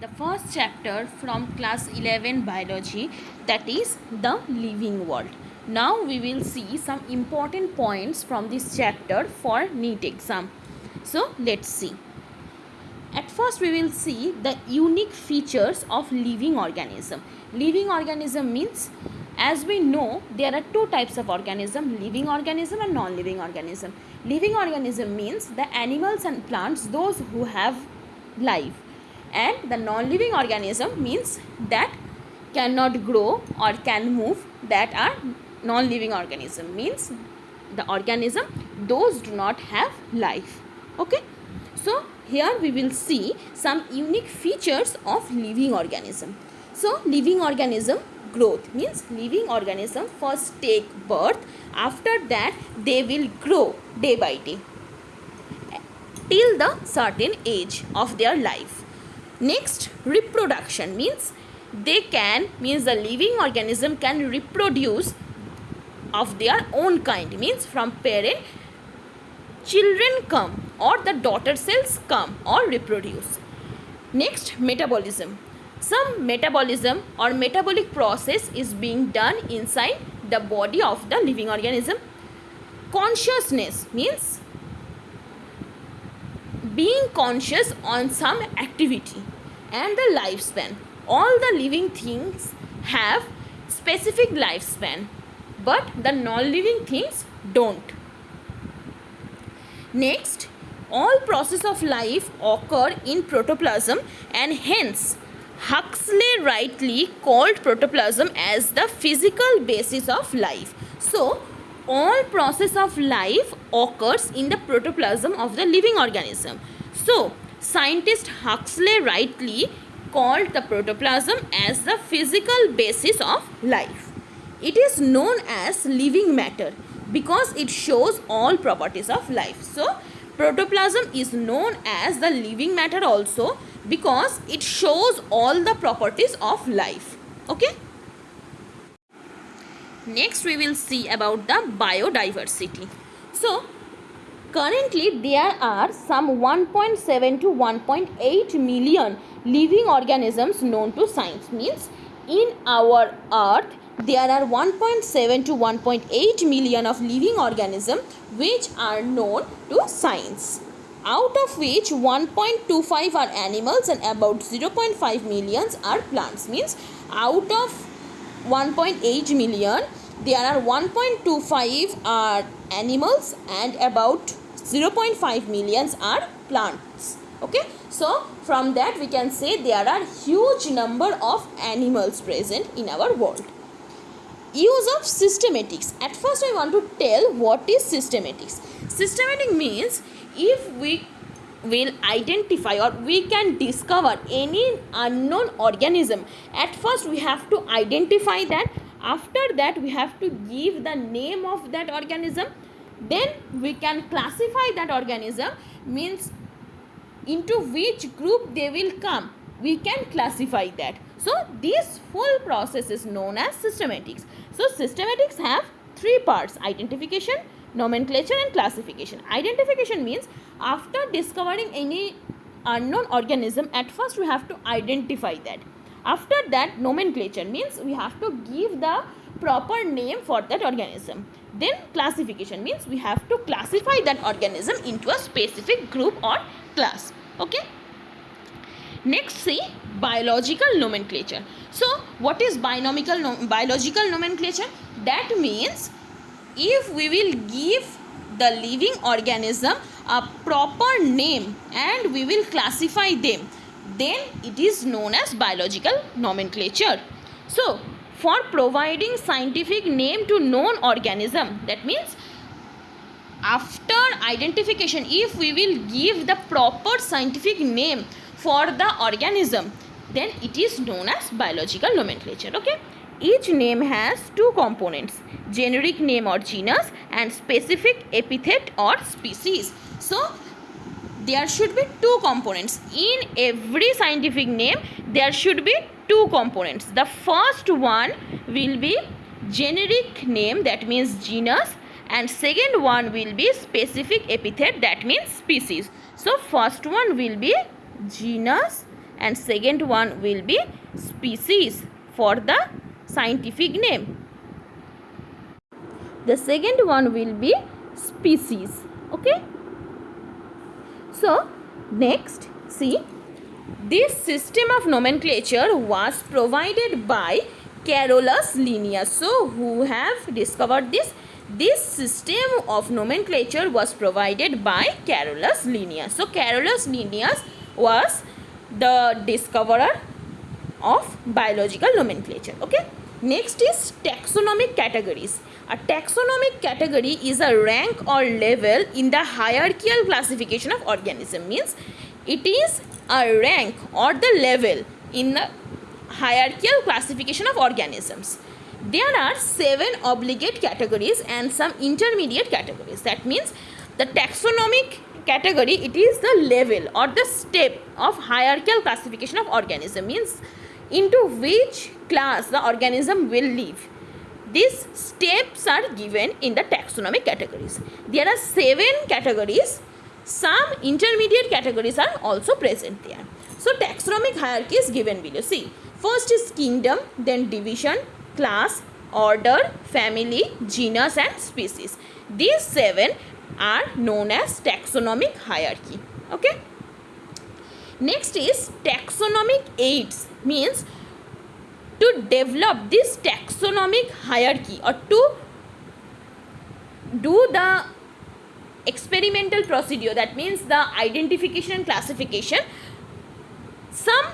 the first chapter from class 11 biology, that is the living world. Now we will see some important points from this chapter for NEET exam. So let's see. At first we will see the unique features of living organism. Living organism means, as we know, there are two types of organism, living organism and non-living organism. Living organism means the animals and plants, those who have life, and the non-living organism means that cannot grow or can move, that are non-living organism, means the organism those do not have life. Okay, so here we will see some unique features of living organism. So living organism growth means living organism first take birth, after that they will grow day by day till the certain age of their life. Next, reproduction means the living organism can reproduce of their own kind, means from parent children come or the daughter cells come or reproduce. Next, metabolism. Some metabolism or metabolic process is being done inside the body of the living organism. Consciousness means being conscious on some activity. And the lifespan. All the living things have specific lifespan, but the non-living things don't. Next, all process of life occur in protoplasm, and hence Huxley rightly called protoplasm as the physical basis of life. So, all process of life occurs in the protoplasm of the living organism. So, scientist Huxley rightly called the protoplasm as the physical basis of life. It is known as living matter because it shows all properties of life. So, protoplasm is known as the living matter also because it shows all the properties of life. Okay. Next we will see about the biodiversity. So, currently there are some 1.7 to 1.8 million living organisms known to science. Means in our earth there are 1.7 to 1.8 million of living organisms which are known to science. Out of which 1.25 are animals and about 0.5 millions are plants. Means out of 1.8 million there are 1.25 are animals and about 0.5 millions are plants. Okay, so from that we can say there are huge number of animals present in our world. Use of systematics. At first I want to tell what is systematics. Systematic means if we will identify or we can discover any unknown organism, at first we have to identify that. After that we have to give the name of that organism. Then we can classify that organism, means into which group they will come. We can classify that. So this full process is known as systematics. So systematics have three parts: identification, nomenclature and classification. Identification means after discovering any unknown organism, at first we have to identify that. After that, nomenclature means we have to give the proper name for that organism. Then classification means we have to classify that organism into a specific group or class. Okay. Next, see biological nomenclature. So what is biological nomenclature? That means if we will give the living organism a proper name and we will classify them, then it is known as biological nomenclature. So for providing scientific name to known organism, that means after identification, if we will give the proper scientific name for the organism, then it is known as biological nomenclature. Okay. Each name has two components: generic name or genus and specific epithet or species. So there should be two components. In every scientific name there should be two components. The first one will be generic name, that means genus, and second one will be specific epithet, that means species. So first one will be genus and second one will be species for the scientific name. The second one will be species. Okay. So next, see, this system of nomenclature was provided by Carolus Linnaeus. So who have discovered this? This system of nomenclature was provided by Carolus Linnaeus. So Carolus Linnaeus was the discoverer of biological nomenclature. Okay. Next is taxonomic categories. A taxonomic category is a rank or level in the hierarchical classification of organism. Means it is a rank or the level in the hierarchical classification of organisms. There are 7 obligate categories and some intermediate categories. That means the taxonomic category, it is the level or the step of hierarchical classification of organism, means into which class the organism will live. These steps are given in the taxonomic categories. There are 7 categories. Some intermediate categories are also present there. So taxonomic hierarchy is given below. See, first is kingdom, then division, class, order, family, genus and species. These 7 are known as taxonomic hierarchy. Okay. Next is taxonomic aids, means to develop this taxonomic hierarchy or to do the experimental procedure, that means the identification and classification, some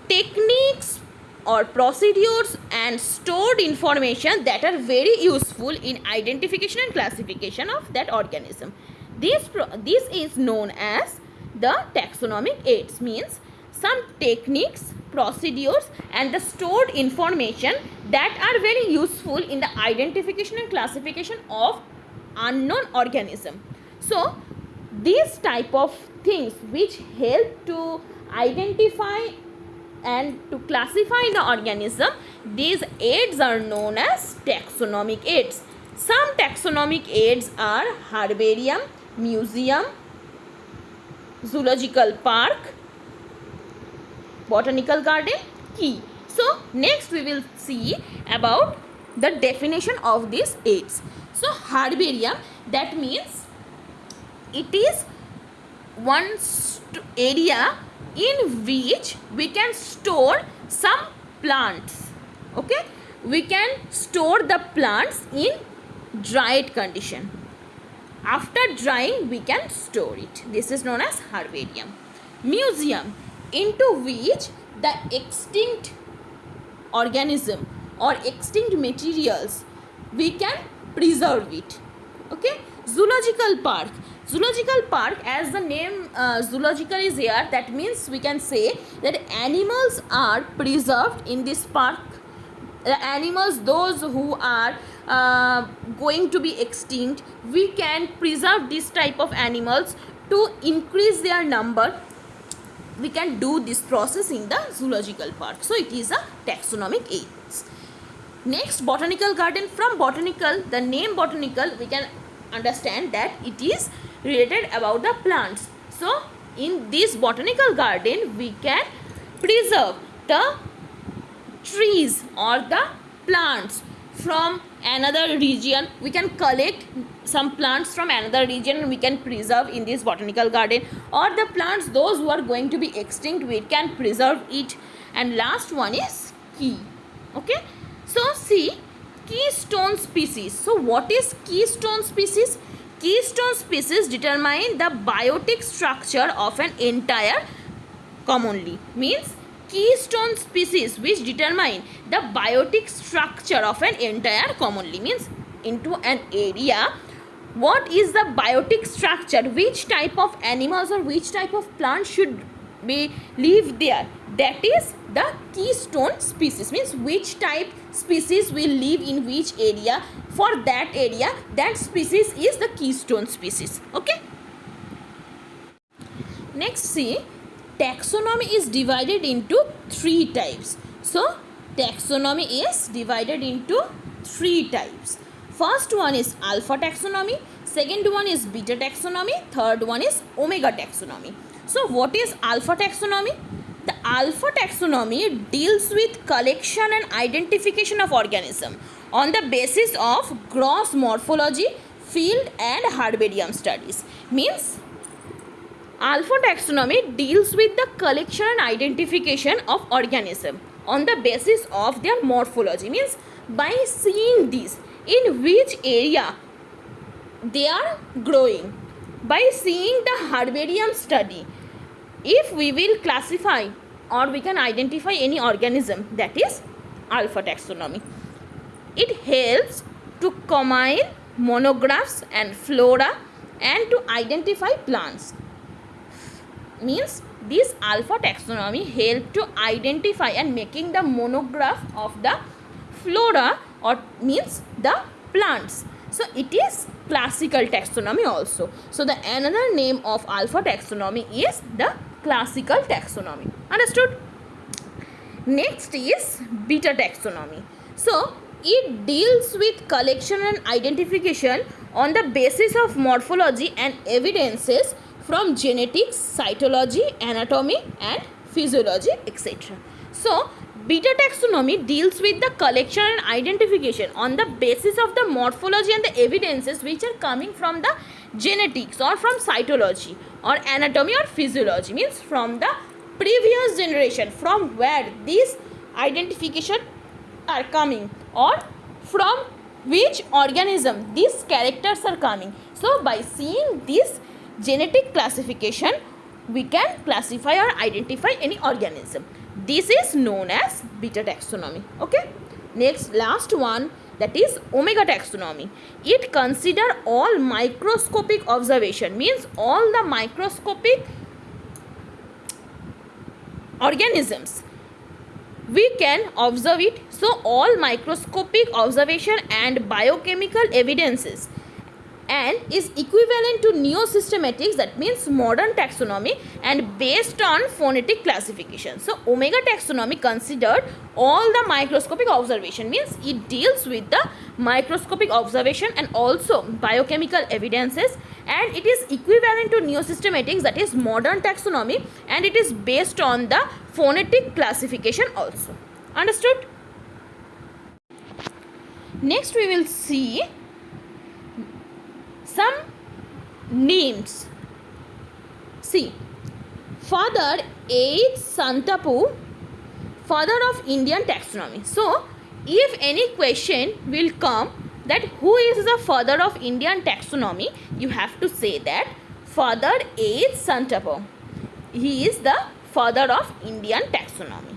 techniques or procedures and stored information that are very useful in identification and classification of that organism. This is known as the taxonomic aids, means some techniques, procedures and the stored information that are very useful in the identification and classification of unknown organism. So these type of things which help to identify and to classify the organism, these aids are known as taxonomic aids. Some taxonomic aids are herbarium, museum, zoological park, botanical garden, key. So next we will see about the definition of these aids. So herbarium, that means it is one area in which we can store some plants. Okay, we can store the plants in dried condition. After drying we can store it. This is known as herbarium. Museum, into which the extinct organism or extinct materials we can preserve it. Okay. Zoological park. Zoological park, as the name zoological is here, that means we can say that animals are preserved in this park. The animals, those who are going to be extinct, we can preserve this type of animals to increase their number. We can do this process in the zoological park. So it is a taxonomic aids. Next, botanical garden. From botanical, the name botanical, we can understand that it is related about the plants. So in this botanical garden we can preserve the trees or the plants from another region. We can collect some plants from another region and we can preserve in this botanical garden, or the plants those who are going to be extinct, we can preserve it. And last one is key. Okay, so see, keystone species. So what is keystone species? Keystone species determine the biotic structure of an entire commonly, means keystone species which determine the biotic structure of an entire commonly, means into an area what is the biotic structure, which type of animals or which type of plants should be live there, that is the keystone species, means which type species will live in which area. For that area, that species is the keystone species. Okay. Next, see, taxonomy is divided into 3 types. So taxonomy is divided into 3 types. First one is alpha taxonomy, second one is beta taxonomy, third one is omega taxonomy. So what is alpha taxonomy? The alpha taxonomy deals with collection and identification of organism on the basis of gross morphology, field and herbarium studies. Means alpha taxonomy deals with the collection and identification of organism on the basis of their morphology. Means by seeing this, in which area they are growing, by seeing the herbarium study, if we will classify or we can identify any organism, that is alpha taxonomy. It helps to combine monographs and flora and to identify plants. Means this alpha taxonomy help to identify and making the monograph of the flora or means the plants. So it is classical taxonomy also. So the another name of alpha taxonomy is the classical taxonomy. Understood? Next is beta taxonomy. So it deals with collection and identification on the basis of morphology and evidences from genetics, cytology, anatomy and physiology, etc. So beta taxonomy deals with the collection and identification on the basis of the morphology and the evidences which are coming from the genetics or from cytology or anatomy or physiology. Means from the previous generation, from where these identification are coming or from which organism these characters are coming. So by seeing this genetic classification, we can classify or identify any organism. This is known as beta taxonomy. Okay. Next, last one, that is omega taxonomy. It consider all microscopic observation. Means all the microscopic organisms we can observe it. So all microscopic observation and biochemical evidences, and is equivalent to neo-systematics, that means modern taxonomy, and based on phonetic classification. So omega taxonomy considered all the microscopic observation. Means it deals with the microscopic observation and also biochemical evidences, and it is equivalent to neo-systematics, that is modern taxonomy, and it is based on the phonetic classification also. Understood? Next we will see some names. See, Father H. Santapu, father of Indian taxonomy. So if any question will come that who is the father of Indian taxonomy, you have to say that Father H. Santapu. He is the father of Indian taxonomy.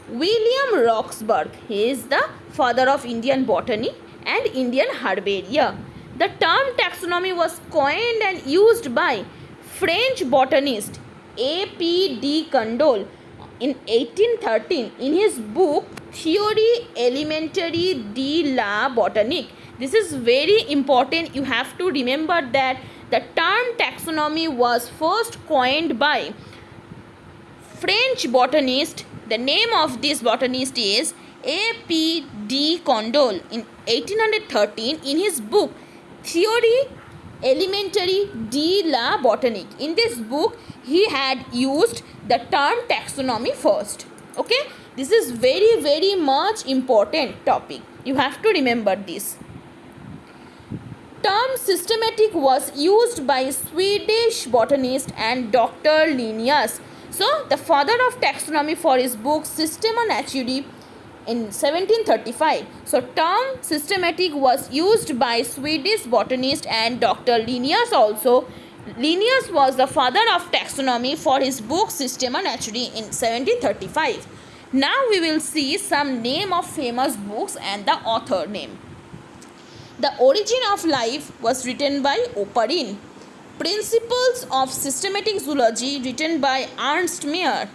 William Roxburgh, he is the father of Indian botany and Indian herbaria. The term taxonomy was coined and used by French botanist A.P.D. Candolle in 1813 in his book Théorie élémentaire de la botanique. This is very important. You have to remember that the term taxonomy was first coined by French botanist. The name of this botanist is A.P.D. Candolle in 1813 in his book Théorie élémentaire de la botanique. In this book, he had used the term taxonomy first. Okay, this is very much important topic. You have to remember this. Term systematic was used by Swedish botanist and Dr. Linnaeus. So, the father of taxonomy for his book Systema Naturae in 1735. So term systematic was used by Swedish botanist and Dr. Linnaeus also. Linnaeus was the father of taxonomy for his book Systema Naturae in 1735. Now we will see some name of famous books and the author name. The Origin of Life was written by Oparin. Principles of Systematic Zoology written by Ernst Mayr.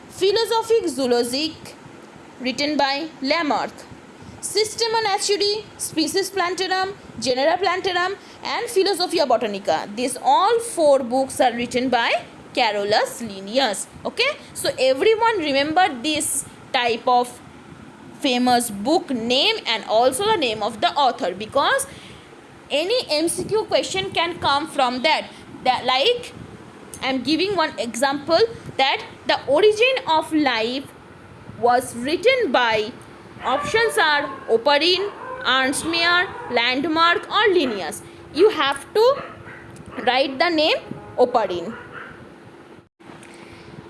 Philosophic Zoologic written by Lamarck. Systema Naturae, Species Plantarum, Genera Plantarum and Philosophia Botanica. These all 4 books are written by Carolus Linnaeus. Okay, so everyone remember this type of famous book name and also the name of the author, because any MCQ question can come from that like I am giving one example that the origin of life was written by, options are Oparin, Ernst Mayr, Landmark or Linnaeus. You have to write the name Oparin.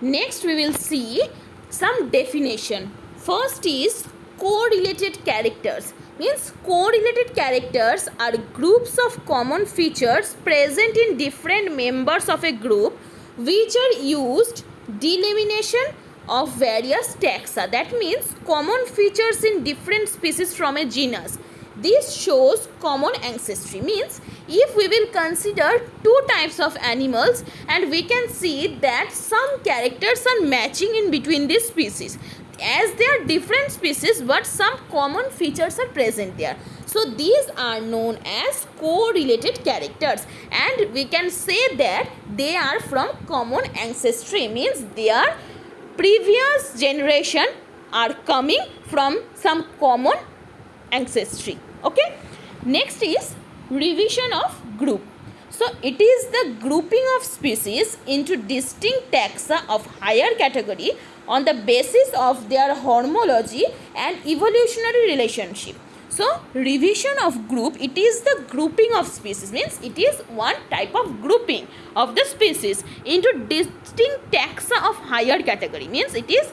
Next we will see some definition. First is correlated characters. Means correlated characters are groups of common features present in different members of a group which are used delimitation of various taxa. That means common features in different species from a genus. This shows common ancestry. Means if we will consider two types of animals, and we can see that some characters are matching in between these species, as they are different species but some common features are present there. So these are known as correlated characters, and we can say that they are from common ancestry. Means their previous generation are coming from some common ancestry. Okay. Next is revision of group. So it is the grouping of species into distinct taxa of higher category on the basis of their homology and evolutionary relationship. So revision of group, it is the grouping of species. Means it is one type of grouping of the species into distinct taxa of higher category. Means it is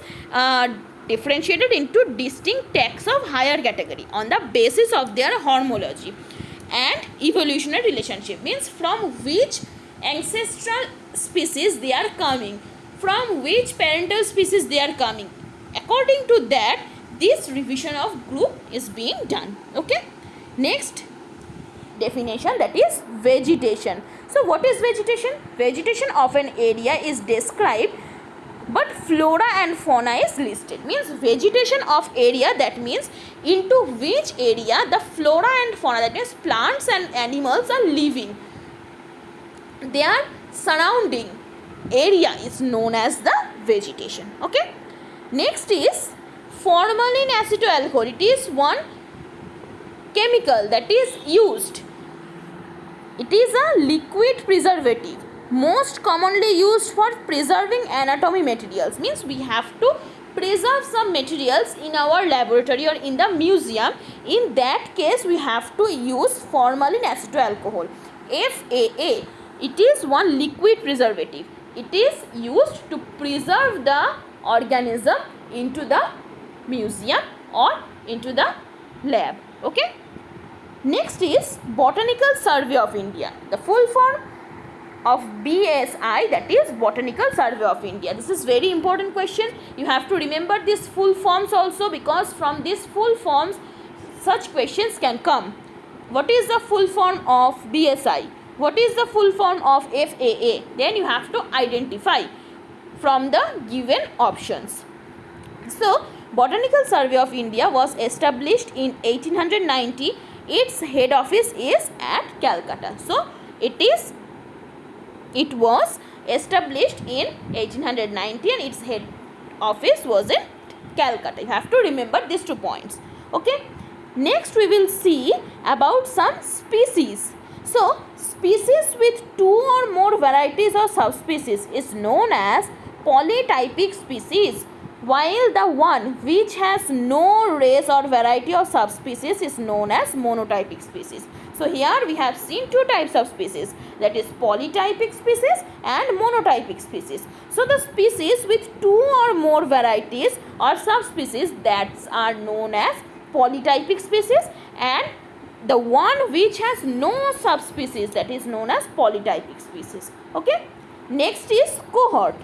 differentiated into distinct taxa of higher category on the basis of their homology and evolutionary relationship. Means from which ancestral species they are coming, from which parental species they are coming. According to that, this revision of group is being done. Okay. Next definition, that is vegetation. So what is vegetation? Vegetation of an area is described but flora and fauna is listed. Means vegetation of area, that means into which area the flora and fauna, that means plants and animals are living, their surrounding area is known as the vegetation. Okay. Next is formalin acetoalcohol. It is one chemical that is used. It is a liquid preservative most commonly used for preserving anatomy materials. Means we have to preserve some materials in our laboratory or in the museum. In that case we have to use formalin acetoalcohol, FAA. It is one liquid preservative. It is used to preserve the organism into the museum or into the lab. Okay. Next is Botanical Survey of India. The full form of BSI, that is Botanical Survey of India. This is very important question. You have to remember these full forms also, because from these full forms such questions can come. What is the full form of BSI? What is the full form of FAA? Then you have to identify from the given options. So Botanical Survey of India was established in 1890. Its head office is at Calcutta. So it was established in 1890 and its head office was in Calcutta. You have to remember these 2 points. Okay. Next we will see about some species. So species with 2 or more varieties or subspecies is known as polytypic species, while the one which has no race or variety of subspecies is known as monotypic species. So here we have seen 2 types of species, that is polytypic species and monotypic species. So the species with 2 or more varieties or subspecies, that are known as polytypic species, and the one which has no subspecies, that is known as polytypic species. Okay. Next is cohort.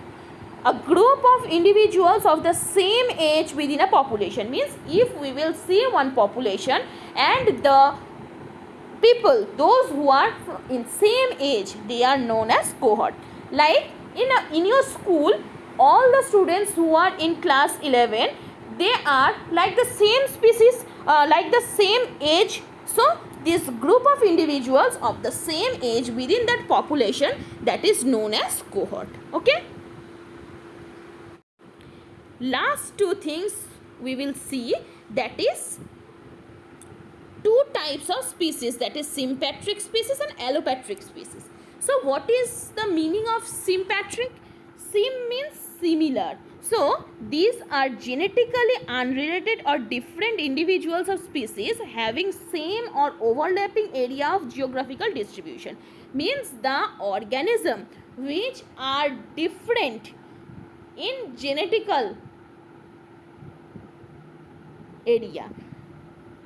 A group of individuals of the same age within a population. Means if we will see one population and the people, those who are in same age, they are known as cohort. Like in your school, all the students who are in class 11, they are like the same species, like the same age. So this group of individuals of the same age within that population, that is known as cohort. Okay. Last 2 things we will see, that is 2 types of species, that is sympatric species and allopatric species. So what is the meaning of sympatric? Sim means similar. So these are genetically unrelated or different individuals of species having same or overlapping area of geographical distribution. Means the organism which are different in genetical area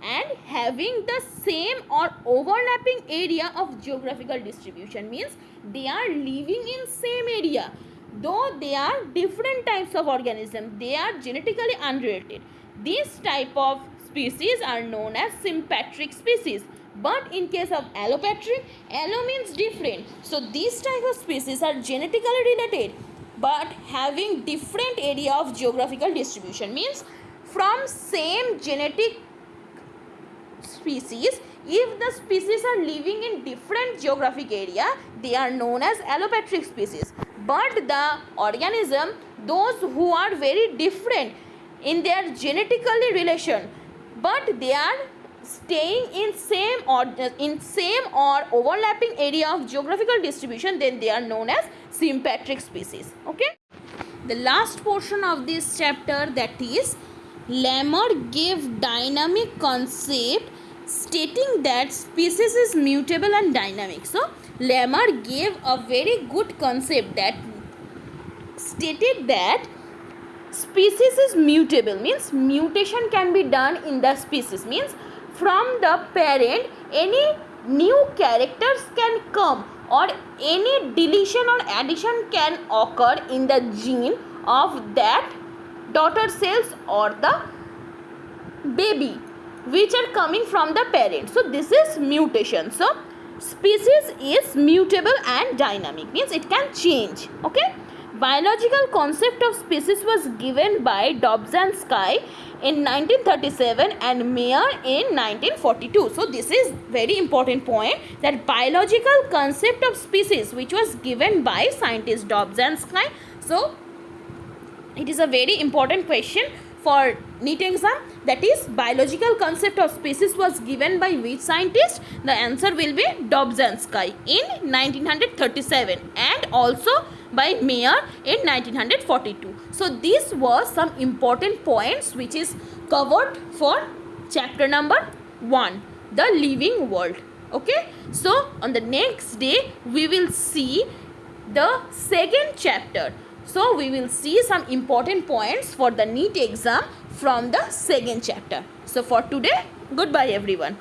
and having the same or overlapping area of geographical distribution, means they are living in same area though they are different types of organism, they are genetically unrelated. This type of species are known as sympatric species. But in case of allopatric, allo means different, so these type of species are genetically related but having different area of geographical distribution, means from same genetic species, if the species are living in different geographic area, they are known as allopatric species. But the organism, those who are very different in their genetically relation but they are staying in same or overlapping area of geographical distribution, then they are known as sympatric species. Okay, the last portion of this chapter, that is Lamarck gave dynamic concept stating that species is mutable and dynamic. So Lamarck gave a very good concept that stated that species is mutable, means mutation can be done in the species, means from the parent any new characters can come or any deletion or addition can occur in the gene of that daughter cells or the baby which are coming from the parent. So this is mutation. So species is mutable and dynamic, means it can change. Okay, biological concept of species was given by Dobzhansky in 1937 and Mayer in 1942. So this is very important point, that biological concept of species which was given by scientist Dobzhansky. So it is a very important question for NEET exam, that is biological concept of species was given by which scientist? The answer will be Dobzhansky in 1937 and also by Mayer in 1942. So this was some important points which is covered for chapter number 1, the living world. Okay, so on the next day we will see the second chapter. So we will see some important points for the NEET exam from the second chapter. So for today, goodbye everyone.